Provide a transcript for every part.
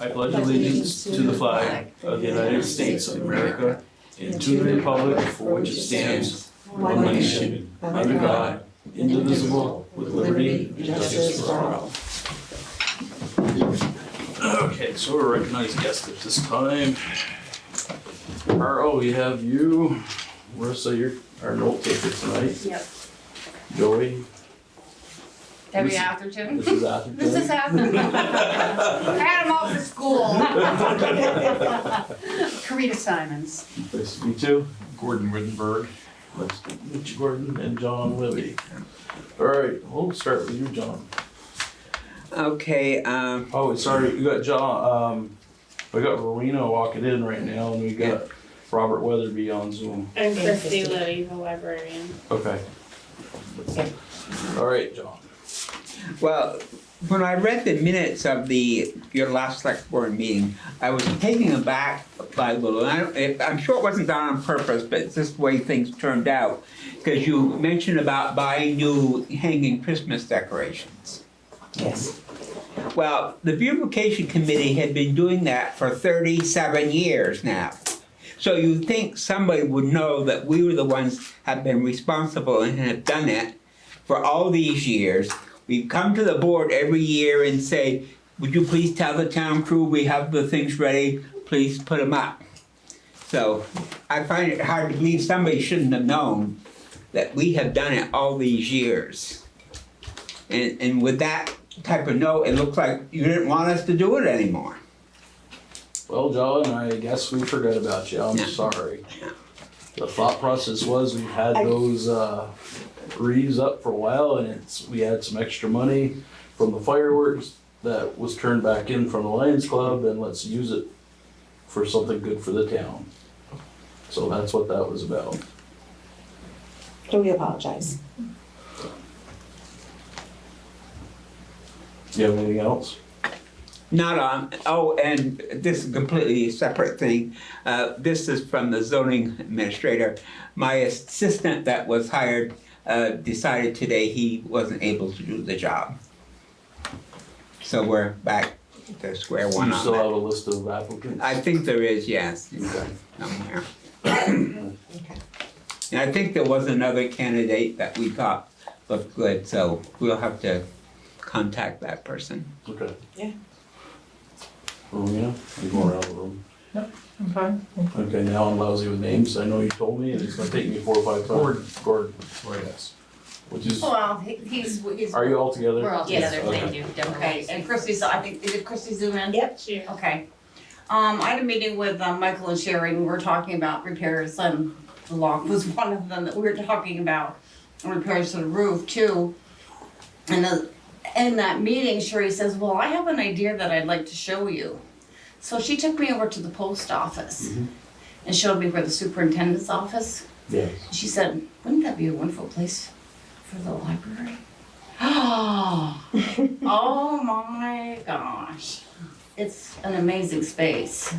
I pledge allegiance to the flag of the United States of America and to the republic for which it stands, one nation, under God, indivisible, with liberty and justice for all. Okay, so we're recognized guests at this time. We have you, Marissa, you're our note taker tonight. Yep. Joey. Every Atherton. This is Atherton. This is Atherton. I had him off for school. Karita Simons. Nice to meet you. Gordon Rittenberg. Nice to meet you, Gordon, and John Libby. All right, we'll start with you, John. Okay, Oh, sorry, we got John, we got Rowena walking in right now, and we got Robert Weatherby on Zoom. And Christy Liddy, the librarian. Okay. All right, John. well, when I read the minutes of your last select board meeting, I was taken aback by a little. I'm sure it wasn't done on purpose, but it's just the way things turned out. Because you mentioned about buying new hanging Christmas decorations. Yes. Well, the beautification committee had been doing that for 37 years now. So you'd think somebody would know that we were the ones have been responsible and have done it for all these years. We come to the board every year and say, would you please tell the town crew we have the things ready, please put them up. So I find it hard to believe somebody shouldn't have known that we have done it all these years. And with that type of note, it looks like you didn't want us to do it anymore. Well, John, I guess we forgot about you. I'm Yeah. sorry. The thought process was we had those wreaths up for a while, and we had some extra money from the fireworks that was turned back in from the Lions Club, and let's use it for something good for the town. So that's what that was about. So we apologize. Do you have anything else? Not on, and this is completely a separate thing. This is from the zoning administrator. My assistant that was hired decided today he wasn't able to do the job. So we're back to square Do one you on still have that. a list of applicants? I think there is, yes, Okay. somewhere. Okay. And I think there was another candidate that we thought looked good, so we'll have to contact that person. Okay. Yeah. Rowena, you going around the room? I'm fine. Okay, now I'm lousy with names. I know you told me, and it's gonna take me 4 or 5 times. Gordon. Yes. Which is, Well, he's. are you all together? We're all Yes, together, okay. thank you. Okay, and Christy's, I think, did Christy zoom in? Yep. She, Okay. I had a meeting with Michael and Sherry, and we were talking about repairs, and the lock was one of them that we were talking about, and repairs to the roof too. And in that meeting, Sherry says, well, I have an idea that I'd like to show you. So she took me over to the post office and showed me where the superintendent's office. Yes. She said, wouldn't that be a wonderful place for the library? Oh my gosh. It's an amazing space.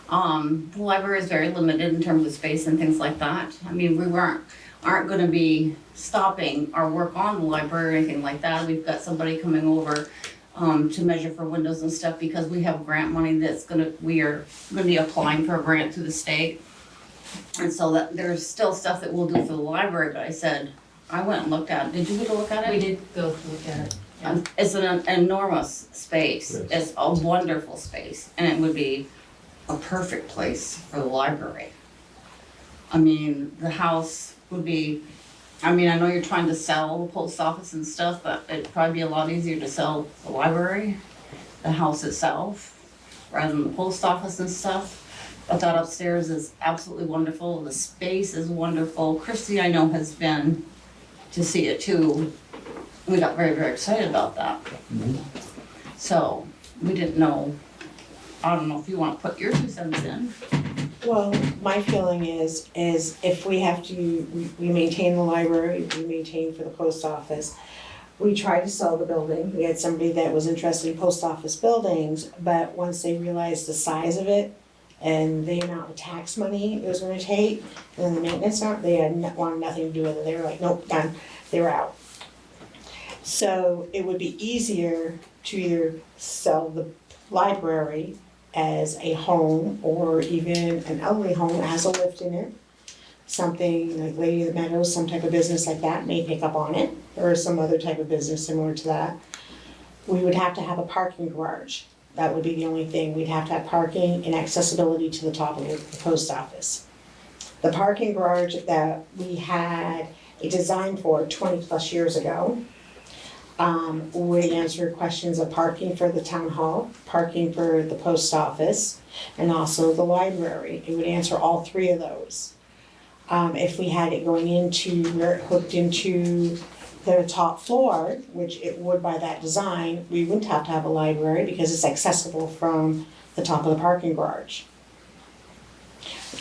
The library is very limited in terms of space and things like that. I mean, we aren't gonna be stopping our work on the library or anything like that. We've got somebody coming over to measure for windows and stuff because we have grant money we are gonna be applying for a grant through the state. And so that there's still stuff that we'll do for the library, but I said, I went and looked at it. Did you get to look at it? We did go look at it. It's an enormous space. Yes. It's a wonderful space, and it would be a perfect place for the library. I mean, the house would be, I know you're trying to sell the post office and stuff, but it'd probably be a lot easier to sell the library, the house itself, rather than the post office and stuff. But that upstairs is absolutely wonderful. The space is wonderful. Christy, I know, has been to see it too. We got very, very excited about that. So we didn't know, I don't know if you want to put your 2 cents in. Well, my feeling is if we have to, we maintain the library, we maintain for the post office. We tried to sell the building. We had somebody that was interested in post office buildings, but once they realized the size of it and the amount of tax money it was gonna take, and the maintenance, they wanted nothing to do with it. They were like, nope, done. They were out. So it would be easier to either sell the library as a home, or even an elderly home that has a lift in it. Something like Lady of the Meadows, some type of business like that may pick up on it, or some other type of business similar to that. We would have to have a parking garage. That would be the only thing. We'd have to have parking and accessibility to the top of the post office. The parking garage that we had a design for 20+ years ago would answer questions of parking for the town hall, parking for the post office, and also the library. It would answer all three of those. If we had it going into, where it hooked into the top floor, which it would by that design, we wouldn't have to have a library because it's accessible from the top of the parking garage.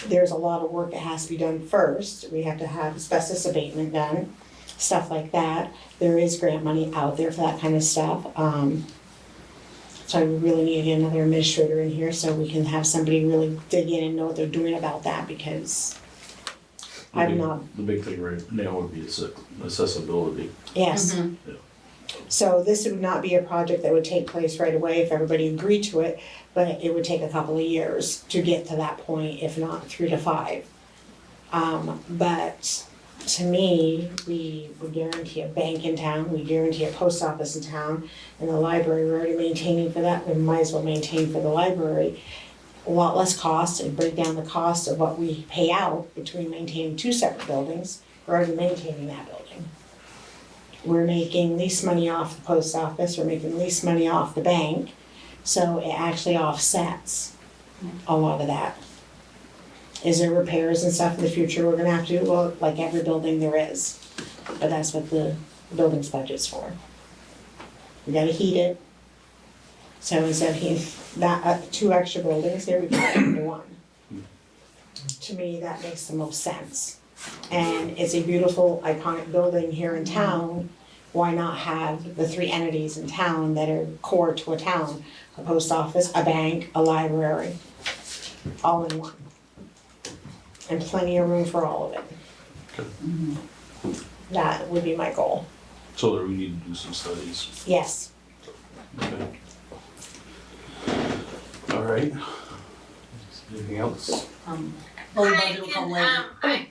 There's a lot of work that has to be done first. We have to have asbestos abatement done, stuff like that. There is grant money out there for that kind of stuff. So I really need to get another administrator in here so we can have somebody really dig in and know what they're doing about that, because I'm not. The big thing right now would be accessibility. Yes. Mhm. So this would not be a project that would take place right away if everybody agreed to it, but it would take a couple of years to get to that point, if not 3 to 5. But to me, we would guarantee a bank in town, we guarantee a post office in town, and the library, we're already maintaining for that, we might as well maintain for the library. A lot less cost, and break down the cost of what we pay out between maintaining 2 separate buildings. We're already maintaining that building. We're making lease money off the post office, we're making lease money off the bank, so it actually offsets a lot of that. Is there repairs and stuff in the future we're gonna have to do? Well, like every building there is, but that's what the building's budget's for. We gotta heat it. So instead of heating that, 2 extra buildings, here we go, into 1. To me, that makes the most sense. And it's a beautiful iconic building here in town. Why not have the 3 entities in town that are core to a town? A post office, a bank, a library, all in 1. And plenty of room for all of it. That would be my goal. So that we need to do some studies. Yes. Okay. All right. Anything else? Well, the Hi, budget will come later.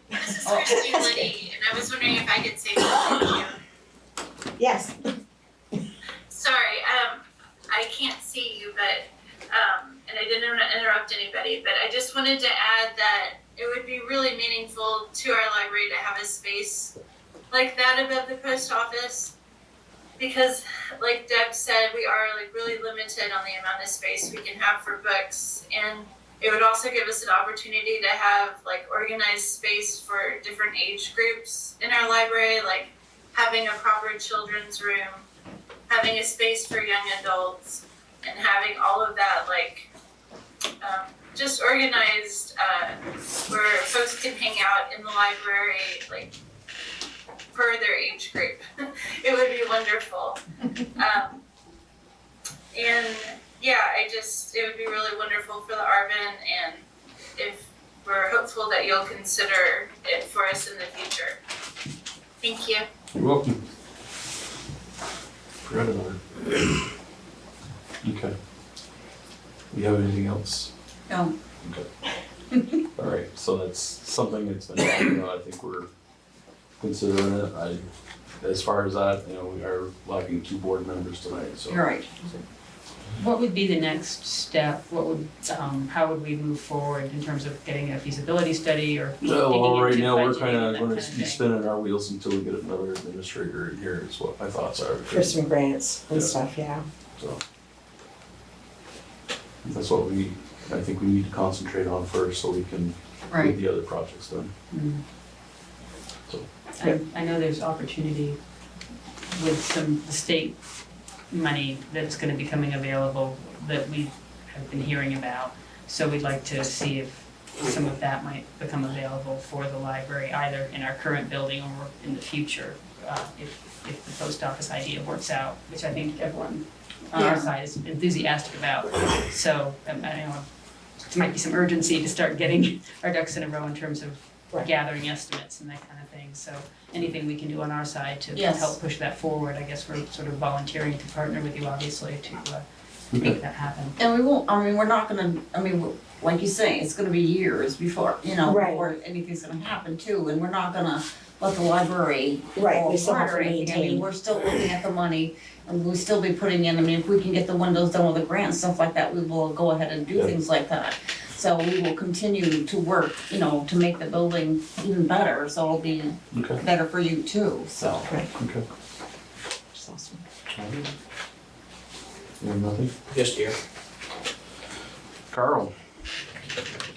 this is Christine Liddy, and I was wondering if I could say something to you. Yes. Sorry, I can't see you, but, and I didn't want to interrupt anybody, but I just wanted to add that it would be really meaningful to our library to have a space like that above the post office. Because like Deb said, we are like really limited on the amount of space we can have for books, and it would also give us an opportunity to have like organized space for different age groups in our library, like having a proper children's room, having a space for young adults, and having all of that like just organized where folks can hang out in the library like per their age group. It would be wonderful. And yeah, it would be really wonderful for the Arvin, and if we're hopeful that you'll consider it for us in the future. Thank you. You're welcome. Forgot about it. Okay. You have anything else? No. Okay. All right, so that's something that's been talked about. I think we're considering it. As far as that, we are lacking 2 board members tonight, so. You're right. What would be the next step? How would we move forward in terms of getting a feasibility study or digging Well, right into now, we're budgeting kind and of that going kind to of be thing? spinning our wheels until we get another administrator in here, is what my thoughts are. For some grants and Yeah. stuff, yeah. So. That's what I think we need to concentrate on first so we can get Right. the other projects done. I know there's opportunity with the state money that's gonna be coming available that we have been hearing about. So we'd like to see if some of that might become available for the library, either in our current building or in the future, if the post office idea works out, which I think everyone on our Yeah. side is enthusiastic about. So, I know there might be some urgency to start getting our ducks in a row in terms of Right. gathering estimates and that kind of thing. So anything we can do on our side to Yes. help push that forward, I guess we're sort of volunteering to partner with you, obviously, to make that happen. And we won't, I mean, we're not gonna, I mean, like you say, it's gonna be years before, you know, Right. before anything's gonna happen too, and we're not gonna let the library Right, fall we still have apart or to anything. I mean, maintain. we're still looking at the money, and we'll still be putting in, I mean, if we can get the windows done with a grant and stuff like that, we will go ahead and do Yeah. things like that. So we will continue to work, you know, to make the building even better, so it'll be Okay, better for you too, so. Right. okay. It's awesome. You have nothing? Just here. Carl?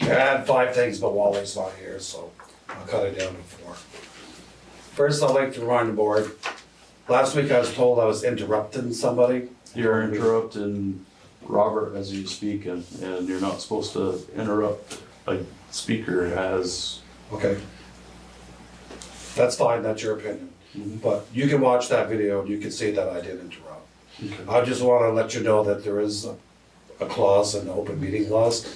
I had 5 things, but Wally's not here, so I'll cut it down to 4. First, I'd like to remind the board, last week I was told I was interrupting somebody. You're interrupting Robert as he's speaking, and you're not supposed to interrupt a speaker as. Okay. That's fine, that's your opinion. Mhm. But you can watch that video and you can see that I did interrupt. Okay. I just wanna let you know that there is a clause in the open meeting laws.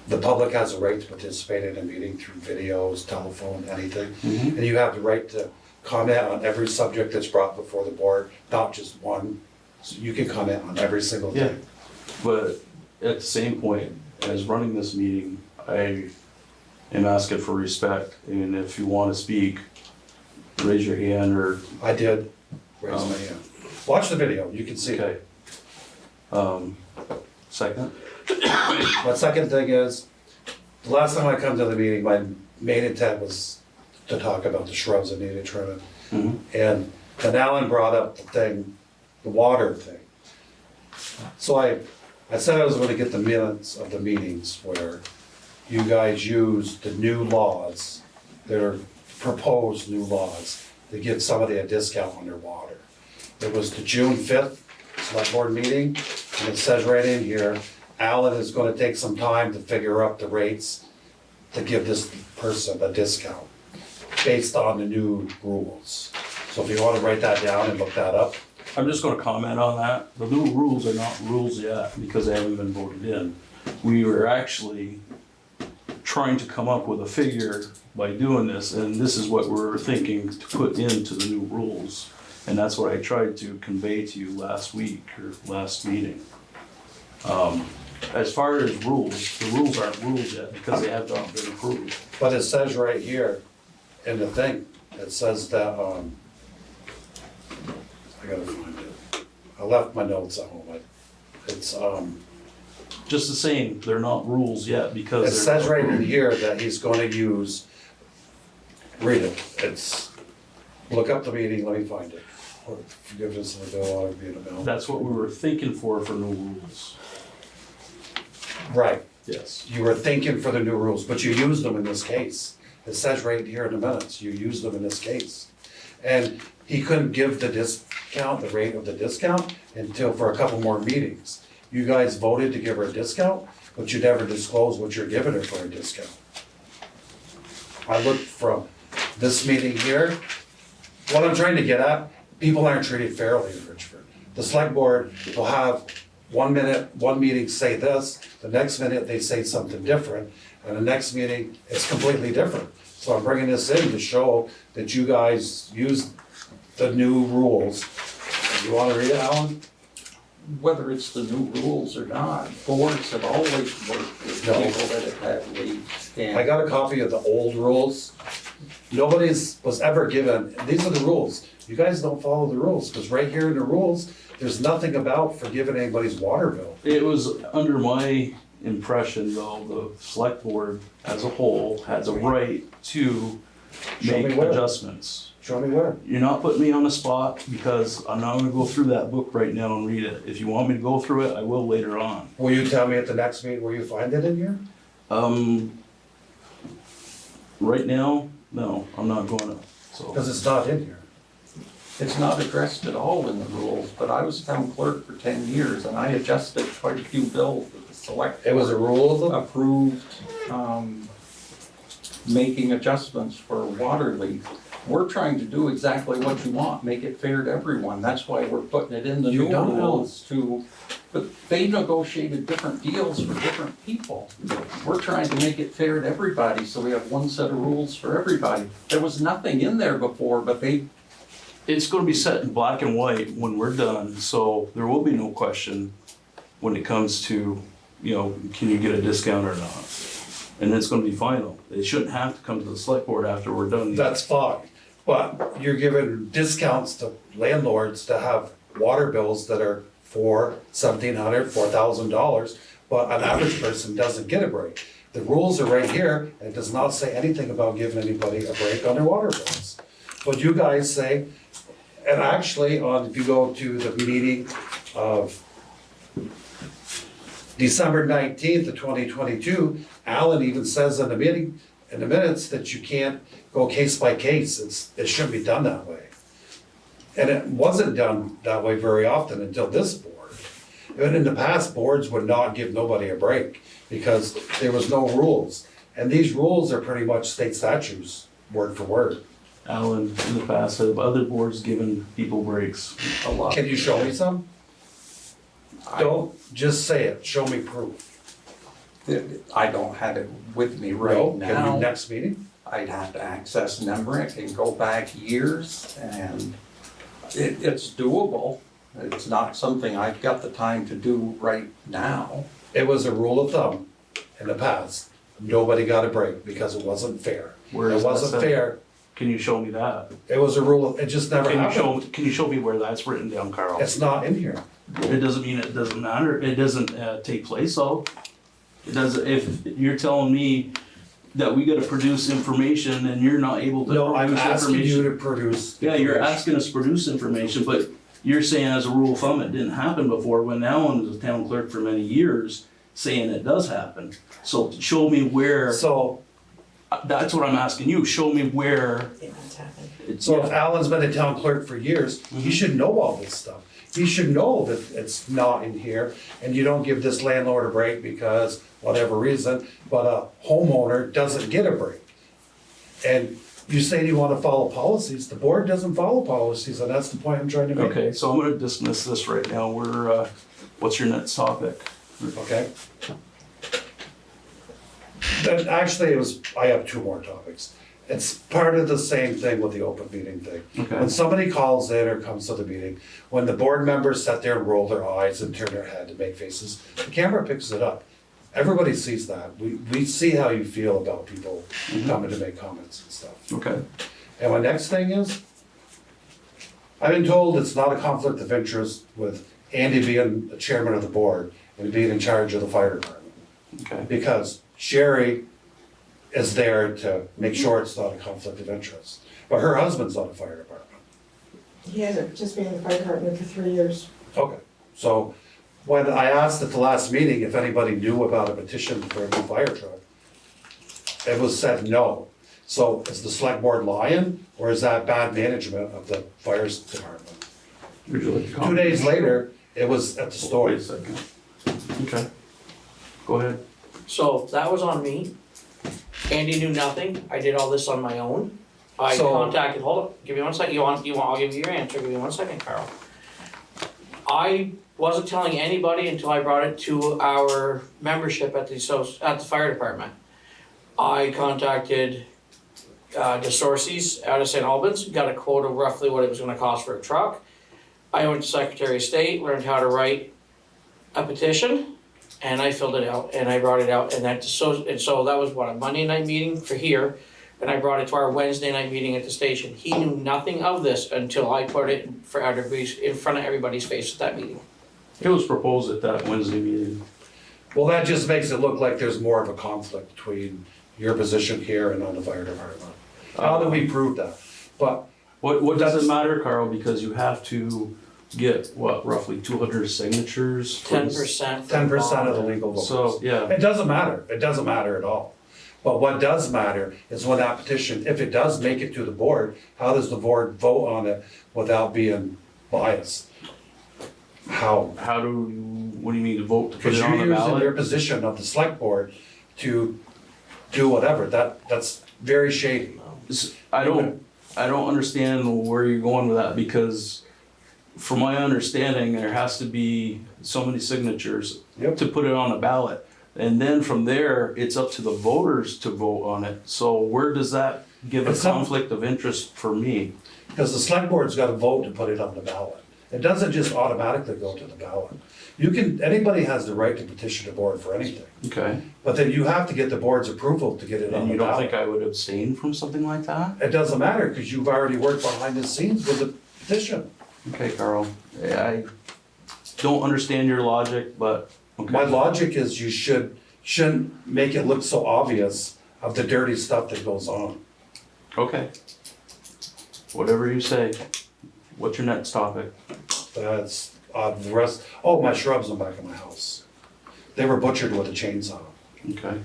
The public has a right to participate in a meeting through videos, telephone, anything. Mhm. And you have the right to comment on every subject that's brought before the board, not just one. So you can comment on every single Yeah. thing. But at the same point, as running this meeting, I am asking for respect, and if you wanna speak, raise your hand or, I did raise my hand. Watch the video, you can see it. okay. Second? My second thing is, the last time I come to the meeting, my main intent was to talk about the shrubs that needed trimming. Mhm. And then Alan brought up the thing, the water thing. So I said I was gonna get the minutes of the meetings where you guys used the new laws, that are proposed new laws, to give somebody a discount on their water. It was the June 5th select board meeting, and it says right in here, Alan is gonna take some time to figure up the rates to give this person a discount based on the new rules. So if you wanna write that down and look that up, I'm just gonna comment on that. The new rules are not rules yet because they haven't been voted in. We were actually trying to come up with a figure by doing this, and this is what we're thinking to put into the new rules. And that's what I tried to convey to you last week or last meeting. As far as rules, the rules aren't rules yet because they have not been approved. but it says right here in the thing, it says that, I gotta find it. I left my notes at home, it's, Just the same, they're not rules yet because it they're. says right in here that he's gonna use, read it, it's, look up the meeting, let me find it. Forgiveness of the bill ought to be in the bill. That's what we were thinking for new rules. Right, Yes. you were thinking for the new rules, but you used them in this case. It says right here in the minutes, you used them in this case. And he couldn't give the discount, the rate of the discount, until for a couple more meetings. You guys voted to give her a discount, but you never disclosed what you're giving her for a discount. I looked from this meeting here, what I'm trying to get at, people aren't treated fairly in Richford. The select board will have 1 minute, one meeting say this, the next minute they say something different, and the next meeting, it's completely different. So I'm bringing this in to show that you guys use the new rules. You wanna read it, Alan? Whether it's the new rules or not, boards have always worked with No. people that have had leads. I got a copy of the old rules. Nobody's was ever given, these are the rules. You guys don't follow the rules, because right here in the rules, there's nothing about forgiving anybody's water bill. It was under my impression though, the select board as a whole has a right to Show me make where. adjustments. Show me where. You're not putting me on the spot because I'm not gonna go through that book right now and read it. If you want me to go through it, I will later on. Will you tell me at the next meeting where you find it in here? Right now, no, I'm not gonna, so. Because it's not in here. It's not addressed at all in the rules, but I was town clerk for 10 years and I adjusted quite a few bills that the select. It was a rule of Approved, making adjustments for water leaks. We're trying to do exactly what you want, make it fair to everyone. That's why we're putting it in the You new don't know. rules to, but they negotiated different deals for different people. We're trying to make it fair to everybody, so we have one set of rules for everybody. There was nothing in there before, but they, It's gonna be set in black and white when we're done, so there will be no question when it comes to, you know, can you get a discount or not? And it's gonna be final. It shouldn't have to come to the select board after we're done. That's fine, but you're giving discounts to landlords to have water bills that are $1,700, $4,000, but an average person doesn't get a break. The rules are right here, and it does not say anything about giving anybody a break on their water bills. But you guys say, and actually, if you go to the meeting of December 19th of 2022, Alan even says in the meeting, in the minutes, that you can't go case by case. It shouldn't be done that way. And it wasn't done that way very often until this board. And in the past, boards would not give nobody a break because there was no rules. And these rules are pretty much state statutes, word for word. Alan, in the past, have other boards given people breaks? A lot. Can you show me some? I- Don't just say it, show me proof. I don't have it with me right No? Can we now. next meeting? I'd have to access Nemrick and go back years, and it's doable. It's not something I've got the time to do right now. It was a rule of thumb in the past. Nobody got a break because it wasn't fair. Where It is that wasn't said? fair. Can you show me that? It was a rule, it just never happened. Can you show me where that's written down, Carl? It's not in here. It doesn't mean it doesn't matter, it doesn't take place though. It doesn't, if you're telling me that we gotta produce information and you're not able to No, I'm produce asking you information. to produce. Yeah, you're information. asking us to produce information, but you're saying as a rule of thumb, it didn't happen before, when Alan was a town clerk for many years, saying it does happen. So show me where, So, that's what I'm asking you, show me where Yeah, that's happened. it's. so if Alan's been a town clerk for years, he should know all this stuff. He should know that it's not in here, and you don't give this landlord a break because whatever reason, but a homeowner doesn't get a break. And you say you wanna follow policies, the board doesn't follow policies, and that's the point I'm trying to make. Okay, so I'm gonna dismiss this right now, what's your next topic? Okay? Then actually, I have two more topics. It's part of the same thing with the open meeting thing. Okay. When somebody calls in or comes to the meeting, when the board members sit there and roll their eyes and turn their head and make faces, the camera picks it up. Everybody sees that. We see how you feel about people coming to make comments and stuff. Okay, And my next thing is, I've been told it's not a conflict of interest with Andy being the chairman of the board and being in charge of the fire department. okay. Because Sherry is there to make sure it's not a conflict of interest. But her husband's on the fire department. He hasn't just been in the fire department for 3 years. Okay, so when I asked at the last meeting if anybody knew about a petition for a new fire truck, it was said no. So is the select board lying, or is that bad management of the fire department? Would you like to 2 comment? days later, it was at the store. Wait a second. Okay, go ahead. So that was on me. Andy knew nothing. I did all this on my own. I So- contacted, hold up, give me 1 second. I'll give you your answer. Give me 1 second, Carl. I wasn't telling anybody until I brought it to our membership at the fire department. I contacted DeSorcies out of St. Albans, got a quote of roughly what it was gonna cost for a truck. I went to Secretary of State, learned how to write a petition, and I filled it out, and I brought it out, and so that was what, a Monday night meeting for here, and I brought it to our Wednesday night meeting at the station. He knew nothing of this until I put it in front of everybody's face at that meeting. It was proposed at that Wednesday meeting. Well, that just makes it look like there's more of a conflict between your position here and on the fire department. How do we prove that? But What does That's- it matter, Carl, because you have to get, what, roughly 200 signatures? for this? 10%. 10% of the legal votes. So, yeah, It doesn't matter, it doesn't matter at all. But what does matter is when that petition, if it does make it to the board, how does the board vote on it without being biased? How? how do you, what do you mean to vote to put Because it you're on the using your ballot? position of the select board to do whatever, that's very shady. I don't understand where you're going with that, because from my understanding, there has to be so many signatures Yep. to put it on a ballot. And then from there, it's up to the voters to vote on it. So where does that give a It's not- conflict of interest for me? Because the select board's gotta vote to put it on the ballot. It doesn't just automatically go to the ballot. Anybody has the right to petition the board for anything. Okay. But then you have to get the board's approval to get it on And the you don't think ballot. I would abstain from something like that? It doesn't matter, because you've already worked behind the scenes with the petition. Okay, Carl. Yeah, I don't understand your logic, but okay. My logic is you shouldn't make it look so obvious of the dirty stuff that goes on. Okay. Whatever you say. What's your next topic? That's, the rest, oh, my shrubs in the back of my house. They were butchered with a chainsaw. Okay.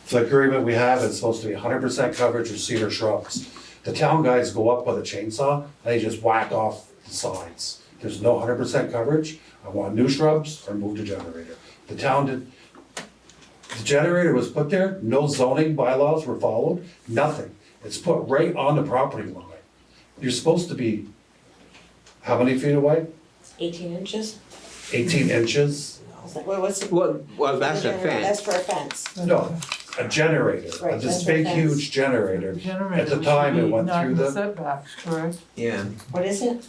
The agreement we have is supposed to be 100% coverage of cedar shrubs. The town guys go up with a chainsaw, and they just whack off the sides. There's no 100% coverage. I want new shrubs or move the generator. The town did, the generator was put there, no zoning bylaws were followed, nothing. It's put right on the property line. You're supposed to be, how many feet away? 18 inches? 18 inches? I was like, wait, what's the? Well, that's a That's fence. for a fence. No, a generator, Right, this that's big what fence. huge generator. Generator At the should time, it be went not through in the, setbacks, correct? Yeah. What is it?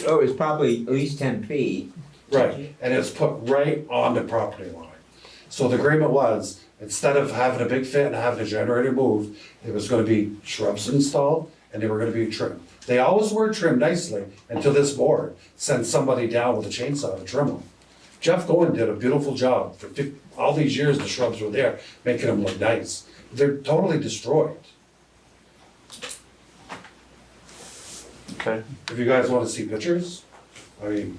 Oh, it's probably at least 10 feet. right, and it's put right on the property line. So the agreement was, instead of having a big fit and having the generator moved, it was gonna be shrubs installed and they were gonna be trimmed. They always were trimmed nicely until this board sent somebody down with a chainsaw to trim them. Jeff Goen did a beautiful job. For all these years, the shrubs were there, making them look nice. They're totally destroyed. Okay. If you guys wanna see pictures, I mean.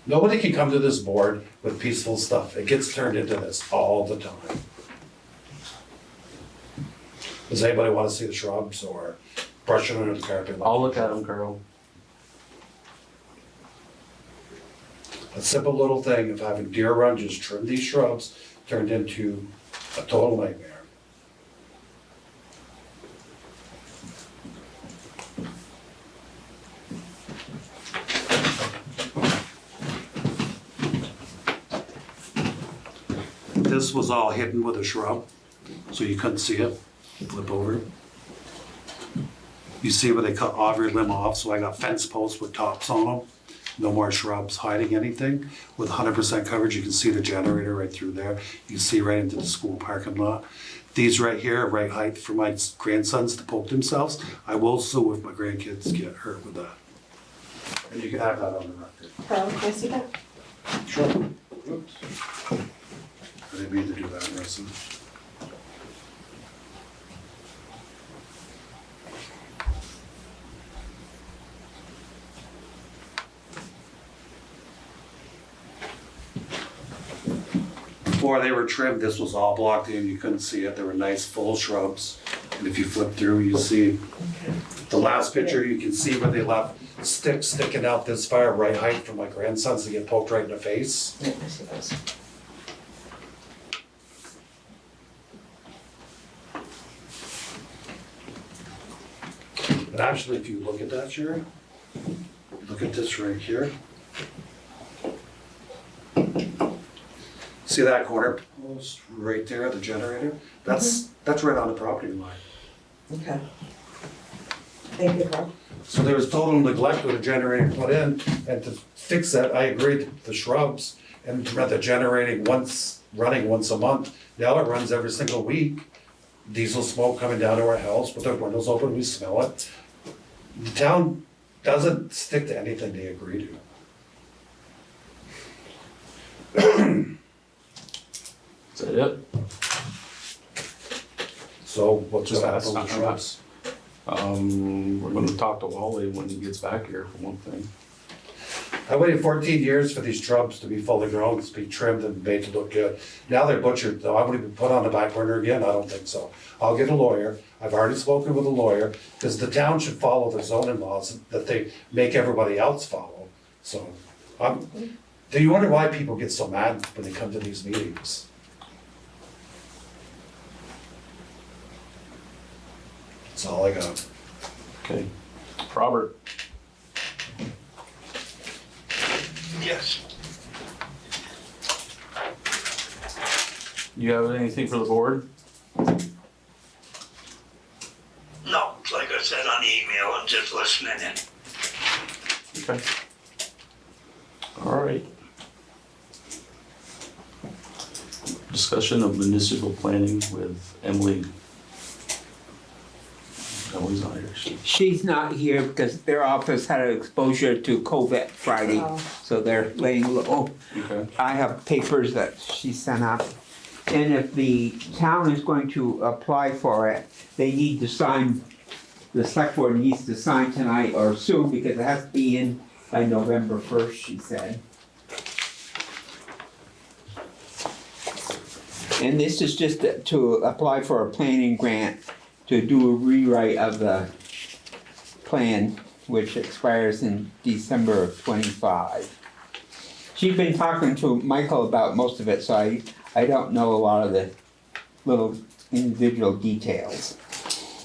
Nobody can come to this board with peaceful stuff. It gets turned into this all the time. Does anybody wanna see the shrubs or brush it under the carpet? I'll look at them, Carl. A simple little thing of having deer run, just trim these shrubs, turned into a total nightmare. This was all hidden with a shrub, so you couldn't see it. Flip over. You see where they cut every limb off, so I got fence posts with tops on them. No more shrubs hiding anything. With 100% coverage, you can see the generator right through there. You can see right into the school parking lot. These right here are right height for my grandsons to poke themselves. I will sue if my grandkids get hurt with that. And you can have that on the record. Carl, can I see that? Sure. Oops. I didn't mean to do that, Russell. Before they were trimmed, this was all blocked in, you couldn't see it, they were nice full shrubs. And if you flip through, you see, the last picture, you can see where they left sticks sticking out this far, right height for my grandsons to get poked right in the face. Yeah, I see those. And actually, if you look at that, Sherry, look at this right here. See that corner post right there, the generator? That's right on the property line. Okay. Thank you, Carl. So there was total neglect with the generator put in, and to fix that, I agreed to the shrubs and rather generating running once a month. Now it runs every single week. Diesel smoke coming down to our house, with the windows open, we smell it. The town doesn't stick to anything they agree to. Is that it? So what's Just gonna ask, happen with the shrubs? We're gonna talk to Wally when he gets back here, for one thing. I waited 14 years for these shrubs to be fully grown, to be trimmed and made to look good. Now they're butchered, though. I would even put on the back burner again, I don't think so. I'll get a lawyer, I've already spoken with a lawyer, because the town should follow the zoning laws that they make everybody else follow. So, do you wonder why people get so mad when they come to these meetings? That's all I got. Okay. Robert? Yes. You have anything for the board? No, like I said on the email, I'm just listening in. Okay. All right. Discussion of municipal planning with Emily. Emily's not here. She's not here because their office had an exposure to COVID Friday, Oh. so they're laying low. Okay. I have papers that she sent out. And if the town is going to apply for it, they need to sign, the select board needs to sign tonight or soon because it has to be in by November 1st, she said. And this is just to apply for a planning grant to do a rewrite of the plan, which expires in December of '25. She's been talking to Michael about most of it, so I don't know a lot of the little individual details.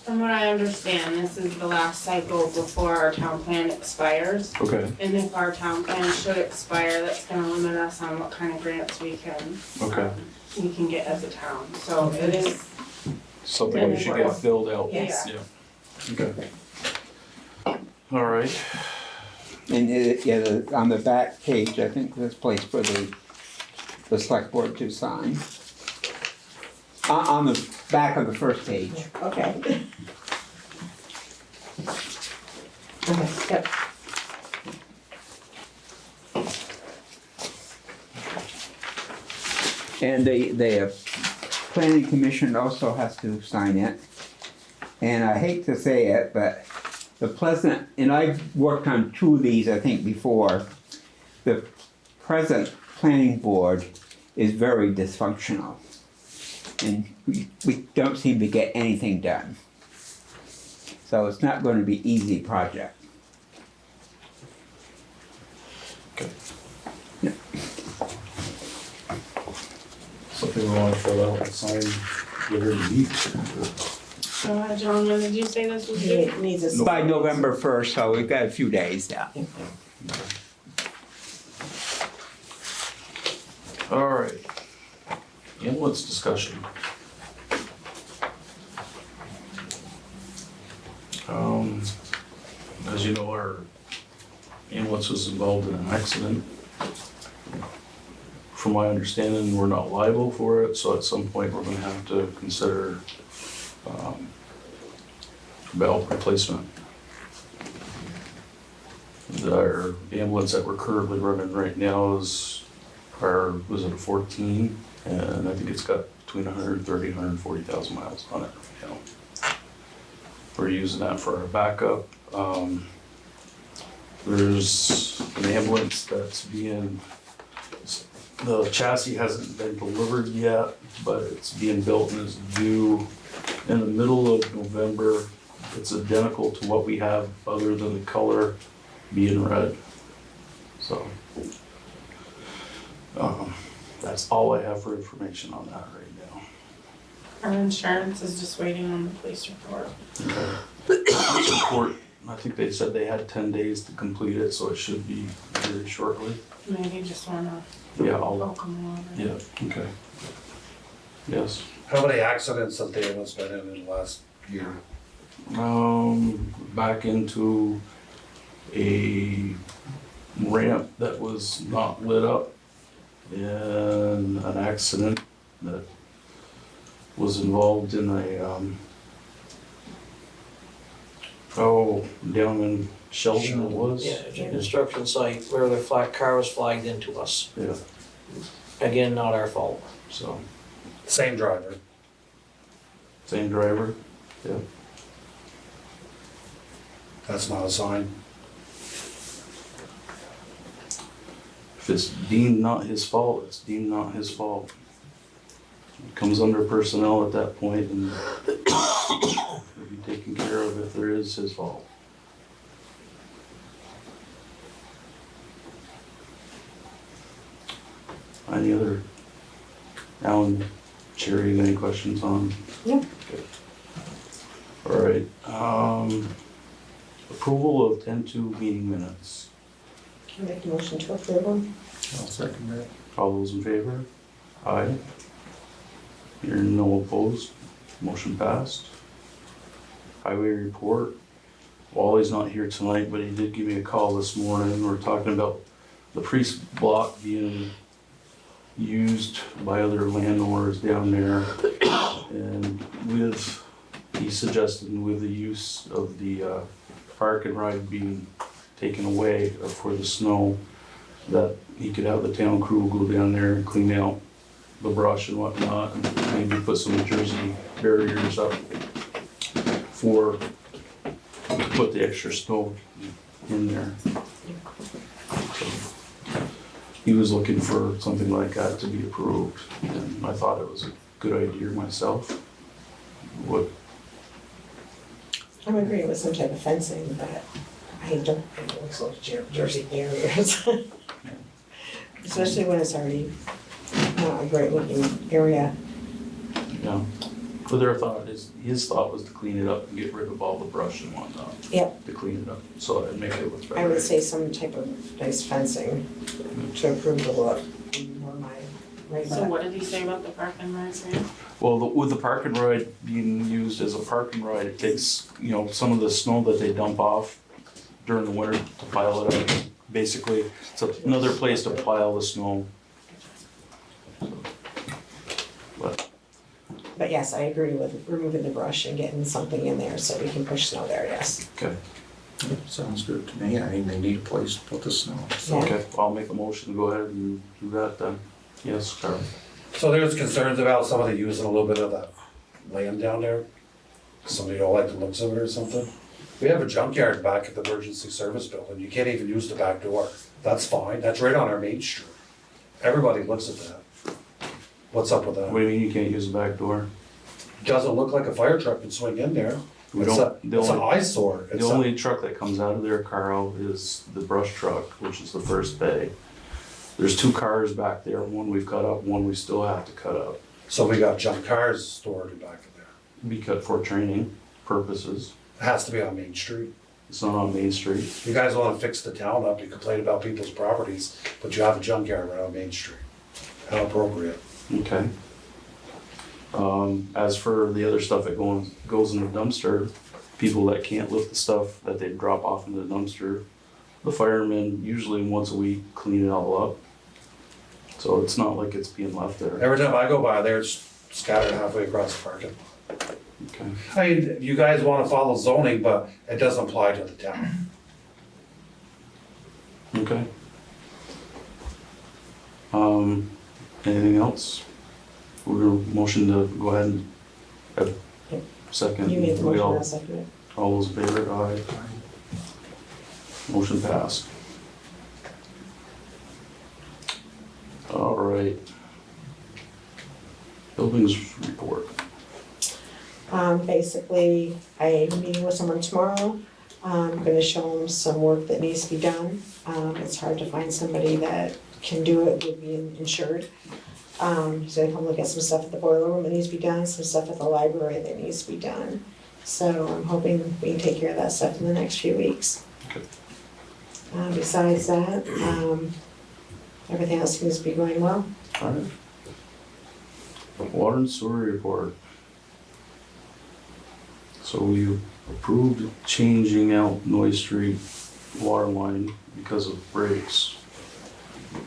From what I understand, this is the last cycle before our town plan expires. Okay. And if our town plan should expire, that's gonna limit us on what kind of grants we can. Okay. We can get as a town, so it is, Something we should get filled out. Yes. Yeah. Okay. All right. And on the back page, I think there's a place for the select board to sign. On the back of the first page. Okay. Okay, yep. And the planning commission also has to sign it. And I hate to say it, but the Pleasant, and I've worked on 2 of these, I think, before. The present planning board is very dysfunctional. And we don't seem to get anything done. So it's not going to be easy project. Okay. Something we want to fill out and sign later in the week. John, when did you say this was due? It needs a. By November 1st, so we've got a few days now. All right. Ambulance discussion. As you know, our ambulance was involved in an accident. From my understanding, we're not liable for it, so at some point we're gonna have to consider belt replacement. Our ambulance that we're currently running right now was it a 14? And I think it's got between 130 and 140,000 miles on it right now. We're using that for our backup. There's an ambulance that's the chassis hasn't been delivered yet, but it's being built and is due in the middle of November. It's identical to what we have other than the color being red. So, that's all I have for information on that right now. Our insurance is just waiting on the police report. Okay. This report, I think they said they had 10 days to complete it, so it should be very shortly. Maybe just wanna Yeah, welcome along. yeah, okay. Yes. How many accidents have the ambulance been in the last year? Back into a ramp that was not lit up and an accident that was involved in down in Sheldon it was. Yeah, it's a construction site where the car was flagged into us. Yeah, Again, not our fault. so, Same driver. same driver, yeah. That's not a sign. If it's deemed not his fault, it's deemed not his fault. It comes under personnel at that point and it'll be taken care of if there is his fault. Any other, Alan, Sherry, any questions on? No. Okay. All right, approval of 10-2 meeting minutes. Can I make a motion to approve them? I'll second that. All those in favor? Aye. Hearing no opposed, motion passed. Highway report, Wally's not here tonight, but he did give me a call this morning. We're talking about the priest block being used by other landowners down there. And he suggested with the use of the park and ride being taken away for the snow, that he could have the town crew go down there and clean out the brush and whatnot, and maybe put some Jersey barriers up for, put the extra snow in there. So, he was looking for something like that to be approved, and I thought it was a good idea myself. What, I'm agreeing with some type of fencing, but I don't think it looks like Jersey barriers. Especially when it's already not a great looking area. yeah, but their thought is, his thought was to clean it up and get rid of all the brush and whatnot. Yep. To clean it up, so it'd make it look better. I would say some type of nice fencing to improve the look. More my right So back. what did he say about the park and ride grant? Well, with the park and ride being used as a park and ride, it takes, some of the snow that they dump off during the winter to pile it up. Basically, it's another place to pile the snow. But yes, I agree with removing the brush and getting something in there so we can push snow there, yes. Okay, Sounds good to me. I mean, they need a place to put the snow. So Yeah. okay, I'll make a motion to go ahead and do that then. Yes, Carl? So there's concerns about somebody using a little bit of that land down there? Somebody don't like the looks of it or something? We have a junkyard back at the emergency service building, you can't even use the back door. That's fine, that's right on our main street. Everybody looks at that. What's up with What that? do you mean you can't use the back door? Doesn't look like a fire truck can swing in there. We It's don't, it's an eyesore. the only truck that comes out of there, Carl, is the brush truck, which is the first bay. There's 2 cars back there, one we've cut up, one we still have to cut up. So we got junk cars stored back in there. Be cut for training purposes. It has to be on Main Street. It's not on Main Street. You guys wanna fix the town up, you complain about people's properties, but you have a junkyard right on Main Street. How appropriate. Okay. As for the other stuff that goes in the dumpster, people that can't lift the stuff that they drop off in the dumpster, the firemen usually once a week clean it all up. So it's not like it's being left there. Every time I go by there, it's scattered halfway across the parking lot. Okay. I mean, you guys wanna follow zoning, but it doesn't apply to the town. Okay. Anything else? We're motion to go ahead and have second. You made the We motion, all- I'll second it. All those in favor, aye. Motion passed. All right. Buildings report. Basically, I'm meeting with someone tomorrow. I'm gonna show them some work that needs to be done. It's hard to find somebody that can do it with being insured. So I come look at some stuff at the boiler room that needs to be done, some stuff at the library that needs to be done. So I'm hoping we can take care of that stuff in the next few weeks. Okay. Besides that, everything else seems to be going well. All right. Water and sewer report. So we approved changing out Noy Street water line because of breaks.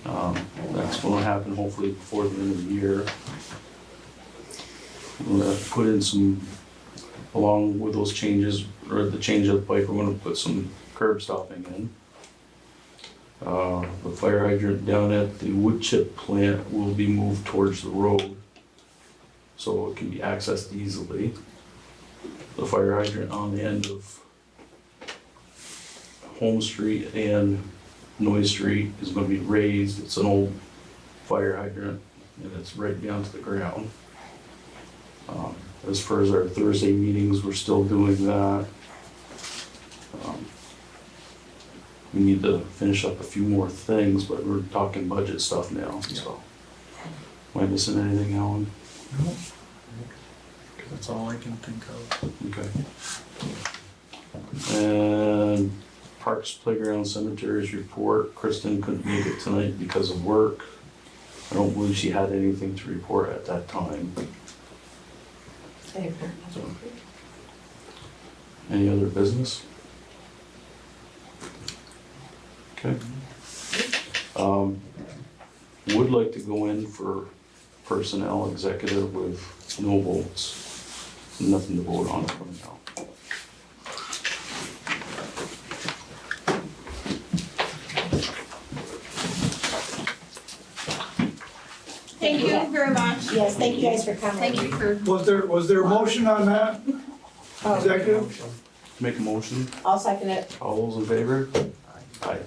That's gonna happen hopefully before the end of the year. We're gonna put in some, along with those changes, or the change of the pipe, we're gonna put some curb stopping in. The fire hydrant down at the wood chip plant will be moved towards the road, so it can be accessed easily. The fire hydrant on the end of Home Street and Noy Street is gonna be raised. It's an old fire hydrant and it's right down to the ground. As far as our Thursday meetings, we're still doing that. We need to finish up a few more things, but we're talking budget stuff now, so. Am I missing anything, Alan? that's all I can think of. Okay. And Parks, Playground, Cemeteries report, Kristen couldn't make it tonight because of work. I don't believe she had anything to report at that time. I have heard nothing. Any other business? Okay. Would like to go in for personnel executive with no votes. Nothing to vote on for now. Thank you very much. Yes, thank you guys for coming. Thank you for, Was there a motion on that? Oh, Executive? Make a motion. I'll second it. All those in favor? Aye.